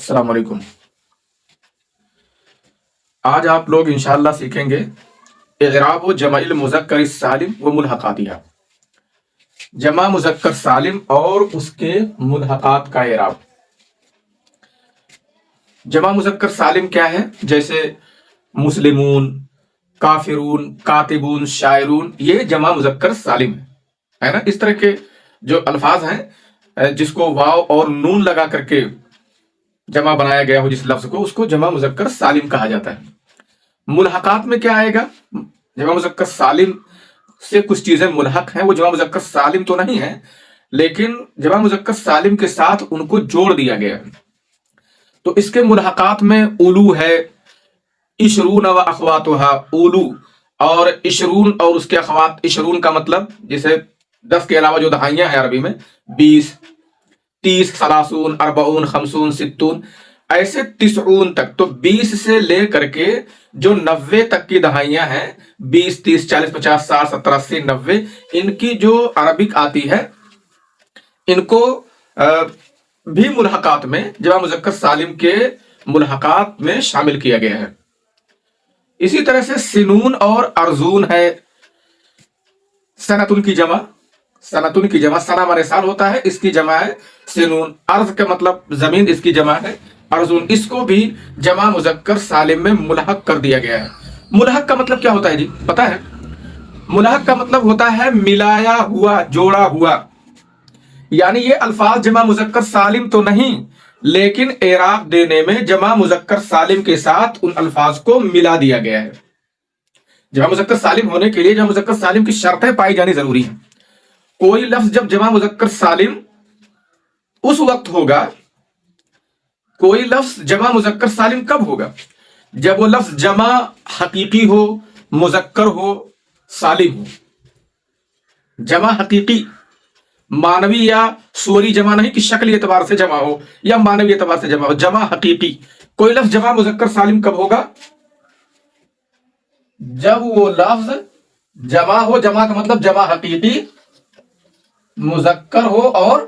السلام علیکم۔ آج آپ لوگ انشاءاللہ سیکھیں گے اعراب و جمع المذکر السالم و ملحقاتہ، جمع مذکر سالم اور اس کے ملحقات کا اعراب۔ جمع مذکر سالم کیا ہے؟ جیسے مسلمون، کافرون، کاتبون، شاعرون، یہ جمع مذکر سالم ہے نا۔ اس طرح کے جو الفاظ ہیں جس کو واو اور نون لگا کر کے جمع بنایا گیا ہو جس لفظ کو، اس کو جمع مذکر سالم کہا جاتا ہے۔ ملحقات میں کیا آئے گا؟ جمع مذکر سالم سے کچھ چیزیں ملحق ہیں، وہ جمع مذکر سالم تو نہیں ہے لیکن جمع مذکر سالم کے ساتھ ان کو جوڑ دیا گیا ہے۔ تو اس کے ملحقات میں اولو ہے، عشرون و اخواتها، اولو اور عشرون اور اس کے اخوات۔ عشرون کا مطلب جیسے 10 کے علاوہ جو دہائیاں ہیں عربی میں 20، 30، 30، 40، 50، 60، ایسے 90 تک۔ تو 20 سے لے کر کے جو 90 تک کی دہائیاں ہیں، 20، 30، 40، 50، 60، 70، 80، 90، ان کی جو عربک آتی ہے ان کو بھی ملحقات میں جمع مذکر سالم کے ملحقات میں شامل کیا گیا ہے۔ اسی طرح سے سنون اور ارزون ہے۔ سنتن کی جمع، سنتن کی جمع، سنا مانے سال ہوتا ہے، اس کی جمع ہے سنون۔ ارض کا مطلب زمین، اس کی جمع ہے ارزون۔ اس کو بھی جمع مذکر سالم میں ملحق کر دیا گیا ہے۔ ملحق کا مطلب کیا ہوتا ہے جی؟ پتا ہے؟ ملحق کا مطلب ہوتا ہے ملایا ہوا، جوڑا ہوا۔ یعنی یہ الفاظ جمع مذکر سالم تو نہیں لیکن اعراب دینے میں جمع مذکر سالم کے ساتھ ان الفاظ کو ملا دیا گیا ہے۔ جمع مذکر سالم ہونے کے لیے جمع مذکر سالم کی شرطیں پائی جانی ضروری ہیں۔ کوئی لفظ جب جمع مذکر سالم اس وقت ہوگا، کوئی لفظ جمع مذکر سالم کب ہوگا؟ جب وہ لفظ جمع حقیقی ہو، مذکر ہو، سالم ہو۔ جمع حقیقی، مانوی یا صوری جمع نہیں کہ شکلی اعتبار سے جمع ہو یا مانوی اعتبار سے جمع ہو، جمع حقیقی۔ کوئی لفظ جمع مذکر سالم کب ہوگا؟ جب وہ لفظ جمع ہو، جمع کا مطلب جمع حقیقی، مذکر ہو اور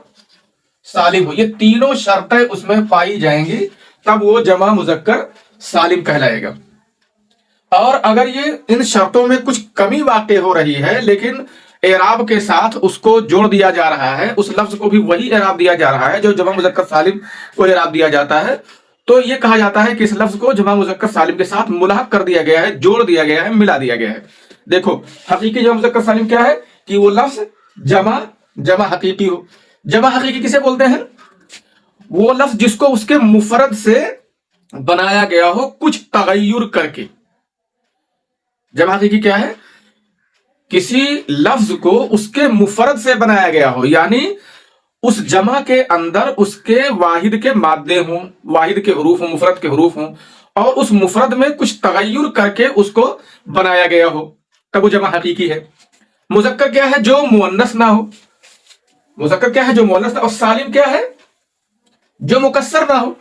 سالم ہو۔ یہ تینوں شرطیں اس میں پائی جائیں گی تب وہ جمع مذکر سالم کہلائے گا۔ اور اگر یہ ان شرطوں میں کچھ کمی واقع ہو رہی ہے لیکن اعراب کے ساتھ اس کو جوڑ دیا جا رہا ہے، اس لفظ کو بھی وہی اعراب دیا جا رہا ہے جو جمع مذکر سالم کو اعراب دیا جاتا ہے، تو یہ کہا جاتا ہے کہ اس لفظ کو جمع مذکر سالم کے ساتھ ملحق کر دیا گیا ہے، جوڑ دیا گیا ہے، ملا دیا گیا ہے۔ دیکھو حقیقی جمع مذکر سالم کیا ہے کہ وہ لفظ جمع حقیقی ہو۔ جمع حقیقی کسے بولتے ہیں؟ وہ لفظ جس کو اس کے مفرد سے بنایا گیا ہو کچھ تغیر کر کے۔ جمع حقیقی کیا ہے؟ کسی لفظ کو اس کے مفرد سے بنایا گیا ہو، یعنی اس جمع کے اندر اس کے واحد کے مادے ہوں، واحد کے حروف ہوں، مفرد کے حروف ہوں، اور اس مفرد میں کچھ تغیر کر کے اس کو بنایا گیا ہو، تب وہ جمع حقیقی ہے۔ مذکر کیا ہے؟ جو مؤنث نہ ہو۔ مذکر کیا ہے؟ جو مؤنث نہ ہو۔ اور سالم کیا ہے؟ جو مکسر نہ ہو۔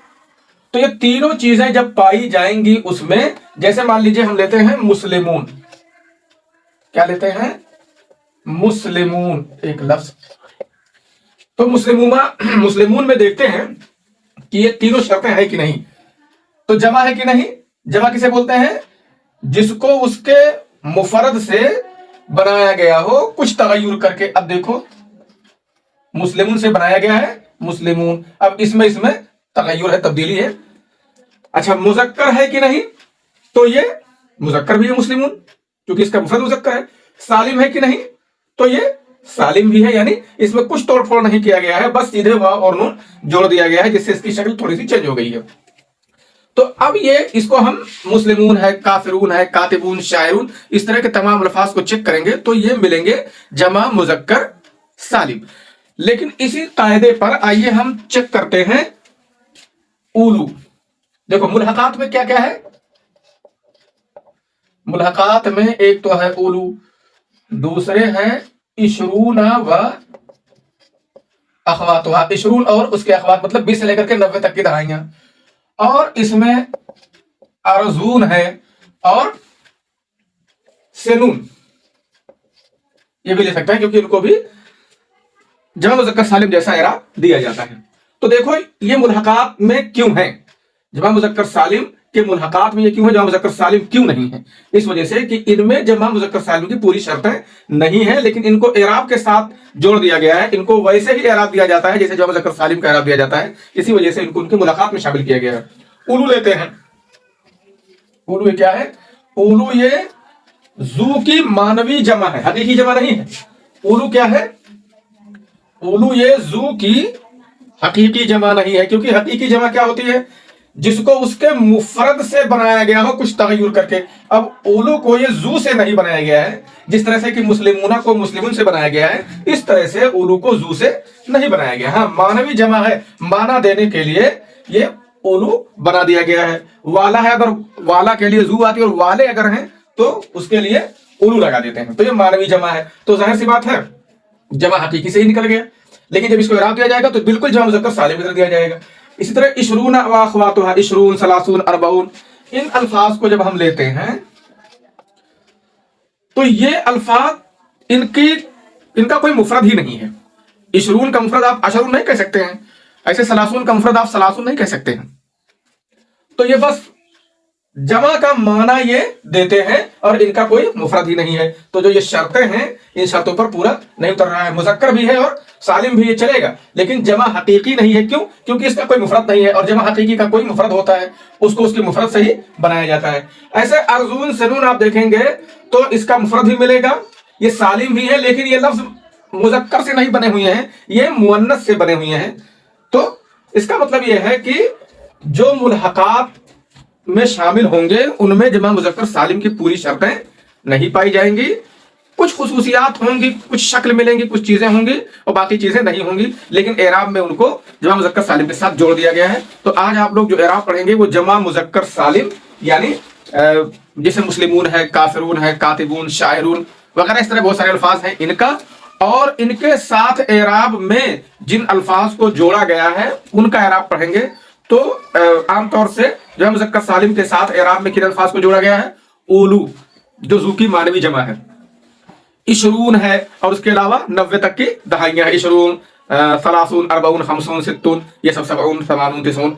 تو یہ تینوں چیزیں جب پائی جائیں گی اس میں، جیسے مان لیجئے ہم لیتے ہیں مسلمون، کیا لیتے ہیں؟ مسلمون ایک لفظ۔ تو مسلمون میں دیکھتے ہیں کہ یہ تینوں شرطیں ہیں کہ نہیں، تو جمع ہے کہ نہیں؟ جمع کسے بولتے ہیں؟ جس کو اس کے مفرد سے بنایا گیا ہو کچھ تغیر کر کے۔ اب دیکھو مسلمون سے بنایا گیا ہے مسلمون، اب اس میں تغیر ہے، تبدیلی ہے۔ اچھا مذکر ہے کہ نہیں؟ تو یہ مذکر بھی ہے مسلمون کیونکہ اس کا مفرد مذکر ہے۔ سالم ہے کہ نہیں؟ تو یہ سالم بھی ہے، یعنی اس میں کچھ توڑ پھوڑ نہیں کیا گیا ہے، بس سیدھے واو اور نون جوڑ دیا گیا ہے جس سے اس کی شکل تھوڑی سی چینج ہو گئی ہے۔ تو اب یہ اس کو ہم مسلمون ہے، کافرون ہے، کاتبون، شاعرون، اس طرح کے تمام الفاظ کو چیک کریں گے تو یہ ملیں گے جمع مذکر سالم۔ لیکن اسی قاعدے پر آئیے ہم چیک کرتے ہیں اولو۔ دیکھو ملحقات میں کیا کیا ہے؟ ملحقات میں ایک تو ہے اولو، دوسرے ہیں عشرون و اخواتها، عشرون اور اس کے اخوات مطلب 20 سے لے کر کے 90 تک کی دہائیاں، اور اس میں ارزون ہے اور سنون، یہ بھی لے سکتا ہے کیونکہ ان کو بھی جمع مذکر سالم جیسا اعراب دیا جاتا ہے۔ تو دیکھو یہ ملحقات میں کیوں ہیں؟ जमा मुजक्कर सालिम के मुल्हकात में ये क्यों है, जमा मुजक्कर सालिम क्यों नहीं है? इस वजह से कि इनमें जमा मुजक्कर सालिम की पूरी शर्तें नहीं है, लेकिन इनको एराब के साथ जोड़ दिया गया है। इनको वैसे ही एराब दिया जाता है जैसे जमा मुजक्कर सालिम का एराब दिया जाता है, इसी वजह से इनको उनके मुलाकात में शामिल किया गया है। उलू लेते हैं। उलू ये क्या है? उलू ये जू की मानवी जमा है, हकीकी जमा नहीं है। उलू क्या है? उलू ये जू की हकीकी जमा नहीं है, क्योंकि हकीकी जमा क्या होती है? जिसको उसके मुफरद से बनाया गया हो कुछ तगय्युर करके। अब उलू को ये जू से नहीं बनाया गया है, जिस तरह से कि मुस्लिमूना को मुस्लिमुन से बनाया गया है, इस तरह से उलू को जू से नहीं बनाया गया। हाँ, मानवी जमा है, माना देने के लिए ये उलू बना दिया गया है। वाला है, अगर वाला के लिए जू आती है और वाले अगर हैं तो उसके लिए उलू लगा देते हैं, तो ये मानवी जमा है। तो जाहिर सी बात है जमा हकीकी से ही निकल गया, लेकिन जब इसको इराब दिया जाएगा तो बिल्कुल जमा मुज़क्कर सालिम कर दिया जाएगा। इसी तरह इशरून व अख़वातुहा, इशरून, सलासून, अरबाउन, इन अल्फाज को जब हम लेते हैं तो ये अल्फाज इनका कोई मुफरद ही नहीं है। इशरून का मुफरद आप अशरून नहीं कह सकते हैं, ऐसे सलासून का मुफरद आप सलासून नहीं कह सकते हैं। तो ये बस जमा का माना ये देते हैं और इनका कोई मुफरद ही नहीं है। तो जो ये शर्तें हैं, इन शर्तों पर पूरा नहीं उतर रहा है। मुज़क्कर भी है और सालिम भी ये चलेगा, लेकिन जमा हकीकी नहीं है। क्यों? क्योंकि इसका कोई मुफरद नहीं है, और जमा हकीकी का कोई मुफरद होता है उसको उसके मुफरद से ही बनाया जाता है। ऐसे अर्जुन सनून आप देखेंगे तो इसका मुफरद भी मिलेगा, ये सालिम भी है, लेकिन ये लफ्ज मुज़क्कर से नहीं बने हुए हैं, ये मुअन्नस से बने हुए हैं। तो इसका मतलब यह है कि जो मुल्हकात में शामिल होंगे उनमें जमा मुज़क्कर सालिम की पूरी शर्तें नहीं पाई जाएंगी। कुछ खुसूसियात होंगी, कुछ शक्ल मिलेंगी, कुछ चीजें होंगी और बाकी चीजें नहीं होंगी, लेकिन एराब में उनको जमा मुज़क्कर सालिम के साथ जोड़ दिया गया है। तो आज आप लोग जो एराब पढ़ेंगे वो जमा मुज़क्कर सालिम, यानी जैसे मुस्लिमून है, काफिरून है, कातिबून, शायरून वगैरह, इस तरह बहुत सारे अल्फाज हैं इनका, और इनके साथ एराब में जिन अल्फाज को जोड़ा गया है उनका एराब पढ़ेंगे। तो आमतौर से जमा मुज़क्कर सालिम के साथ एराब में किन अल्फाज को जोड़ा गया है? उलू, जो जू की मानवी जमा है, इशरून है, और उसके अलावा 90 तक की दहाइयां हैं। इशरून, सलासून, अरबाउन, खमसून, सित्तून, ये सब सबऊन, समानून, तिसून,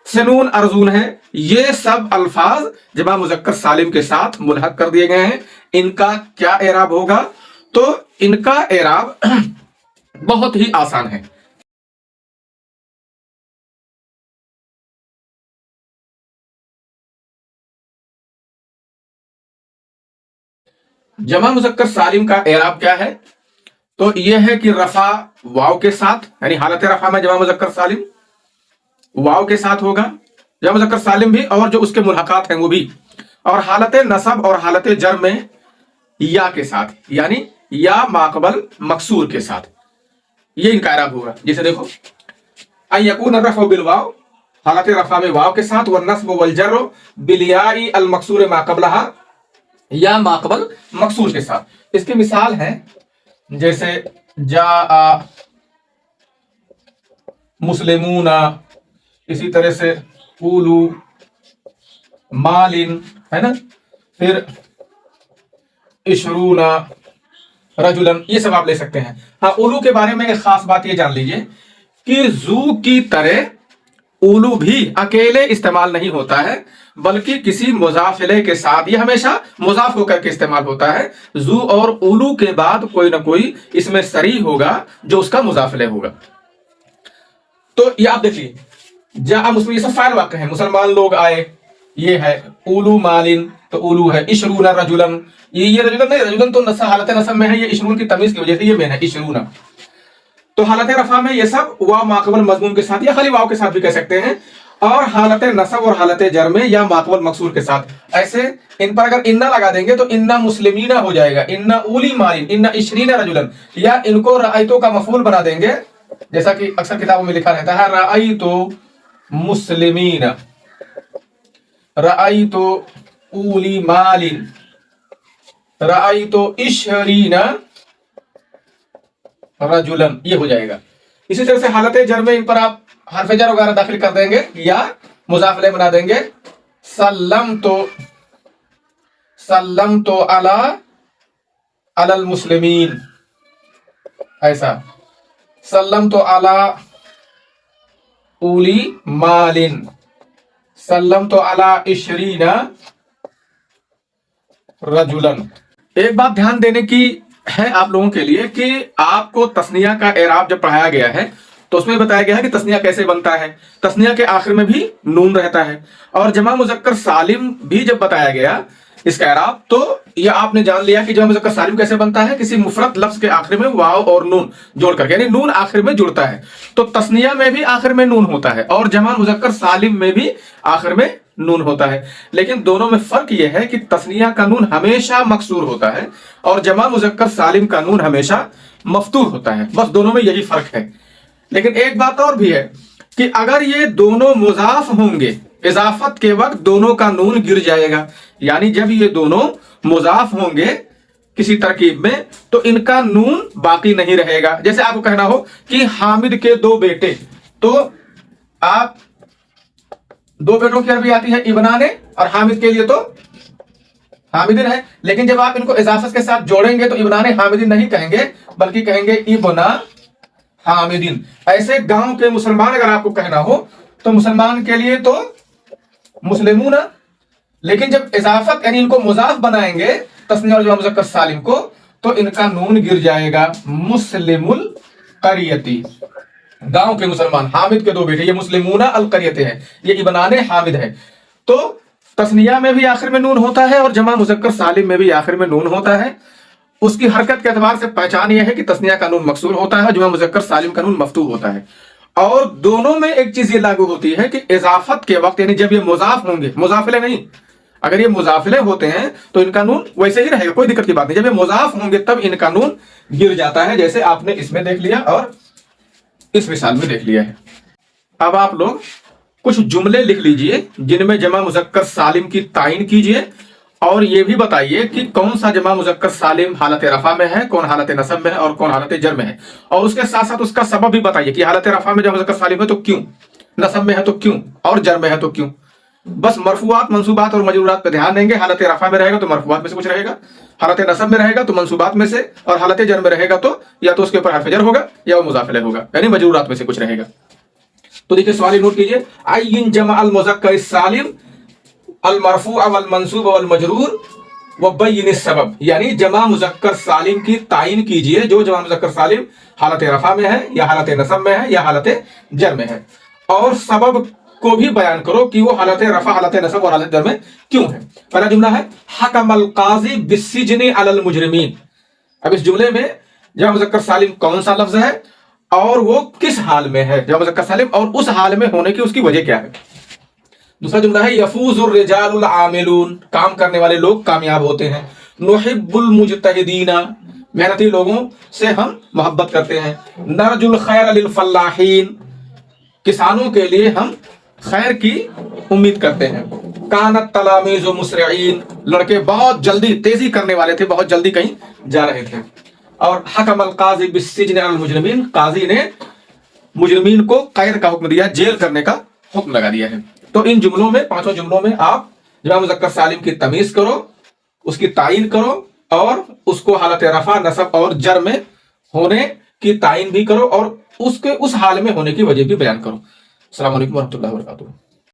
सनून, अर्जुन है। ये सब अल्फाज जमा मुज़क्कर सालिम के साथ मुल्हक कर दिए गए हैं। इनका क्या एराब होगा? तो इनका एराब बहुत ही आसान है। जमा मुज़क्कर सालिम का एराब क्या है? तो यह है कि रफा वाव के साथ, यानी हालत रफा में जमा मुज़क्कर सालिम वाव के साथ होगा, जमा मुज़क्कर सालिम भी और जो उसके मुल्हकात हैं वो भी, और हालत नसब और हालत जर में या के साथ, यानी या माकबल मकसूर के साथ, ये इनका एराब होगा। जैसे देखो, अन यकून रफ़अ बिल वाव, हालत रफा में वाव के साथ, व नस्ब वल जर बिल अल मकसूर मा क़ब्लहा, या माकबल मकसूर के साथ। इसकी मिसाल है जैसे जा मुस्लिमूना, इसी तरह से उलू मालिन, है ना, फिर इशरूना रजुलन, ये सब आप ले सकते हैं। हाँ, उलू के बारे में एक खास बात ये जान लीजिए कि जू की तरह उलू भी अकेले इस्तेमाल नहीं होता है, बल्कि किसी मुजाफिले के साथ। ये हमेशा मुजाफ होकर के इस्तेमाल होता है। जू और उलू के बाद कोई ना कोई इसमें सरी होगा जो उसका मुजाफिले होगा। तो ये आप देखिए, जा मुस्लिम, ये सब फाइल वाक़ है, मुसलमान लोग आए, ये है उलू मालिन, तो उलू है। इशरून रजुलन, ये रजुलन नहीं, रजुलन तो नसा हालत नसब में है, ये इशरून की तमीज की वजह से ये मेन है इशरून। तो हालत रफा में ये सब वाव माकबल मजमूम के साथ या खाली वाव के साथ भी कह सकते हैं, और हालत नसब और हालत जर में या माकबल मकसूर के साथ। ऐसे इन पर अगर इन्ना लगा देंगे तो इन्ना मुस्लिमीना हो जाएगा, इन्ना उली मालिन, इन्ना इशरीना रजुलन, या इनको रायतो का मफूल बना देंगे, जैसा कि अक्सर किताबों में लिखा रहता है, रायतो मुस्लिमीना, रायतो उली मालिन, रायतो इशरीना रजुलन, ये हो जाएगा। इसी तरह से हालत जर में इन पर आप हर्फ जर वगैरह दाखिल कर देंगे या मुजाफिले बना देंगे। सल्लम तो अला अलल मुस्लिमीन, ऐसा सल्लम तो अला उली मालिन, सल्लम तो अला इशरीना रजुलन। एक बात ध्यान देने की है आप लोगों के लिए कि आपको तस्निया का एराब जब पढ़ाया गया है तो उसमें बताया गया है कि तस्निया कैसे बनता है। तस्निया के आखिर में भी नून रहता है। और जमा मुजक्कर सालिम भी जब बताया गया इसका एराब, तो यह आपने जान लिया कि जमा मुजक्कर सालिम कैसे बनता है, किसी मुफरद लफ्ज के आखिर में वाव और नून जोड़ करके, यानी नून आखिर में जुड़ता है। तो तस्निया में भी आखिर में नून होता है और जमा मुजक्कर सालिम में भी आखिर में नून होता है। लेकिन दोनों में फर्क यह है कि तस्निया का नून हमेशा मकसूर होता है और जमा मुजक्कर सालिम का नून हमेशा मफ्तूह होता है। बस दोनों में यही फर्क है। लेकिन एक बात और भी है कि अगर ये दोनों मुजाफ होंगे, इजाफत के वक्त दोनों का नून गिर जाएगा, यानी जब ये दोनों मुजाफ होंगे किसी तरकीब में तो इनका नून बाकी नहीं रहेगा। जैसे आपको कहना हो कि हामिद के दो बेटे, तो आप दो बेटों की अरबी आती है इबनाने, और हामिद के लिए तो हामिदिन है। लेकिन जब आप इनको इजाफत के साथ जोड़ेंगे तो इबनाने हामिदिन नहीं कहेंगे बल्कि कहेंगे इबना हामिदिन। ऐसे गांव के मुसलमान अगर आपको कहना हो तो मुसलमान के लिए तो मुस्लिमूना, लेकिन जब इजाफत यानी इनको मुजाफ बनाएंगे तस्नीया और जमा मुजक्कर सालिम को तो इनका नून गिर जाएगा। मुस्लिमुल करियती, गांव के मुसलमान, हामिद के दो बेटे, ये मुस्लिमूना अल करियते हैं, ये इबनाने हामिद है। तो तस्निया में भी आखिर में नून होता है और जमा मुजक्कर सालिम में भी आखिर में नून होता है। उसकी हरकत के एतबार से पहचान यह है कि तस्निया का नून मकसूर होता है, जमा मुजक्कर सालिम का नून मफ्तूह होता है। और दोनों में एक चीज ये लागू होती है कि इजाफत के वक्त यानी जब ये मुजाफ होंगे, मुजाफिले नहीं, अगर ये मुजाफिले होते हैं तो इनका नून वैसे ही रहेगा, कोई दिक्कत की बात नहीं। जब ये मुजाफ होंगे तब इनका नून गिर जाता है, जैसे आपने इसमें देख लिया और इस मिसाल में देख लिया है। अब आप लोग कुछ जुमले लिख लीजिए जिनमें जमा मुजक्कर सालिम की तायीन कीजिए और ये भी बताइए कि कौन सा जमा मुजक्कर सालिम हालत रफा में है, कौन हालत नसब में है और कौन हालत जर में है। और उसके साथ साथ उसका सबब भी बताइए कि हालत रफा में जमा मुजक्कर सालिम है तो क्यों, नसब में है तो क्यों और जर में है तो क्यों। बस मरफूआत, मंसूबात और मजरूरात पे ध्यान देंगे। हालत रफा में रहेगा तो मरफूआत में से कुछ रहेगा, हालत नसब में रहेगा तो मंसूबात में से, और हालत जर में रहेगा तो या तो उसके ऊपर हर्फ जर होगा या वो मुजाफिले होगा, यानी मजरूरात में से कुछ रहेगा। तो देखिए सवाल नोट कीजिए, आय्यिन जमा अल मुजक्कर सालिम अल मरफू वल मंसूब वल मजरूर व बय्यिन सबब, यानी जमा मुजक्कर सालिम की तायीन कीजिए जो जमा मुजक्कर सालिम हालत रफा में है या हालत नसब में है या हालत जर में है, और सबब को भी बयान करो कि वो हालत रफा, हालत नसब और हालत जर में क्यों है। पहला जुमला है हकमल काजी बिस्सिजनि अलल मुजरिमीन। अब इस जुमले में जमा मुजक्कर सालिम कौन सा लफ्ज है और वो किस हाल में है, जमा मुजक्कर सालिम, और उस हाल में होने की उसकी वजह क्या है। दूसरा जुमला है यफूजुर रिजालुल आमिलून, काम करने वाले लोग कामयाब होते हैं। नुहिब्बुल मुजतहिदीना, मेहनती लोगों से हम मोहब्बत करते हैं। नरजुल खैर लिल फल्लाहीन, किसानों के लिए हम खैर की उम्मीद करते हैं। कानत तलामीज़ु मुस्रिईन, लड़के बहुत जल्दी, तेजी करने वाले थे, बहुत जल्दी कहीं जा रहे थे। और हकमल काजी बिस्सिजनि अलल मुजरिमीन, काजी ने मुजरिमीन को कैद का हुक्म दिया, जेल करने का हुक्म लगा दिया है। तो इन जुमलों में, पांचों जुमलों में आप जमा मुजक्कर सालिम की तमीज करो, उसकी तायीन करो और उसको हालत रफा, नसब और जर में होने की तायीन भी करो और उसके उस हाल में होने की वजह भी बयान करो। अस्सलाम वालेकुम रहमतुल्लाहि व बरकातुहू।